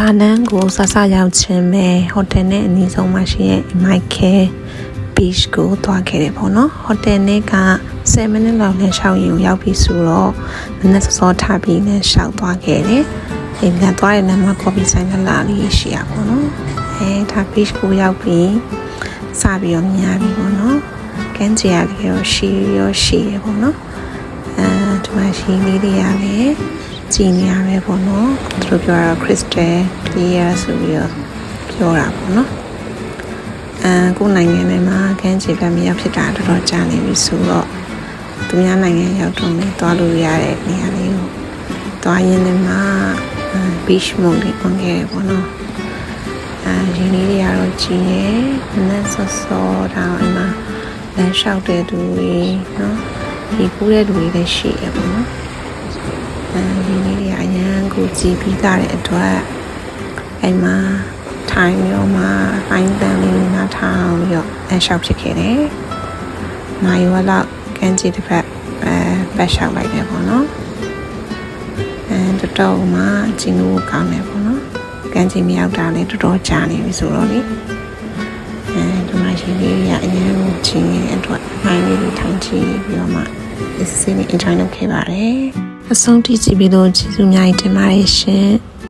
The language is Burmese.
ဒါနန်းကိုဆဆရောက်ခြင်းပဲဟိုတယ်နဲ့အနီးဆုံးမှာရှိတဲ့ Michael Beach ကိုသွားခဲ့တယ်ပေါ့နော်ဟိုတယ်နဲ့က10မိနစ်လောက်နဲ့ရှောက်ရင်ရောက်ပြီဆိုတော့မနေ့စောထားပြီးနဲ့ရှောက်သွားခဲ့တယ်အိမ်ကသွားတဲ့လမ်းမှာ coffee ဆိုင်လာလေးရှိရပေါ့နော်ဒါ beach ကိုရောက်ပြီးစပြီးတော့မြင်ရပြီပေါ့နော်ကမ်းခြေရလေးရောရှိရပေါ့နော်ဒီမှာရှိလေးတွေကလည်းကြည်နေရပဲပေါ့နော်သူတို့ပြောတာ crystal clear ဆိုပြီးတော့ပြောတာပေါ့နော်ကိုယ်နိုင်ငံထဲမှာကမ်းခြေဘက်မရောက်ဖြစ်တာတော်တော်ကြာနေပြီဆိုတော့သူများနိုင်ငံရောက်တော့လည်းသွားလို့ရတဲ့နေရာလေးကိုသွားရင်းနဲ့မှbeach mode လေးဝင်ခဲ့တယ်ပေါ့နော်ရင်းလေးတွေကတော့ကြီးတယ်နက်ဆော့ဆော့ဒါအမှလမ်းလျှောက်တဲ့သူတွေနော်ဒီကူးတဲ့လူတွေလည်းရှိရပေါ့နော်ရင်းလေးတွေအရန်ကိုကြီးပြီးသားတဲ့အတွက်အဲ့မှာထိုင်ရောမှာပိုင်းတန်လေးနားထောင်ပြီးတော့လမ်းလျှောက်ဖြစ်ခဲ့တယ်နိုင်ဝလောက်ကမ်းခြေတစ်ဖက်ပတ်လျှောက်လိုက်တယ်ပေါ့နော်တော်တော်မှကျင်းလို့ကောင်းတယ်ပေါ့နော်ကမ်းခြေမရောက်တာလည်းတော်တော်ကြာနေပြီဆိုတော့လေဒီမှာရှိလေးရအရင်ကချင်းရဲ့အတွက်မိုင်းလေးထိုင်ကြည့်ပြီးတော့မှဒီစိတ်နဲ့ enjoy လုပ်ခဲ့ပါတယ်အဆုံးထိကြည့်ပြီးတော့ကျေးဇူးများတင်ပါတယ်ရှင်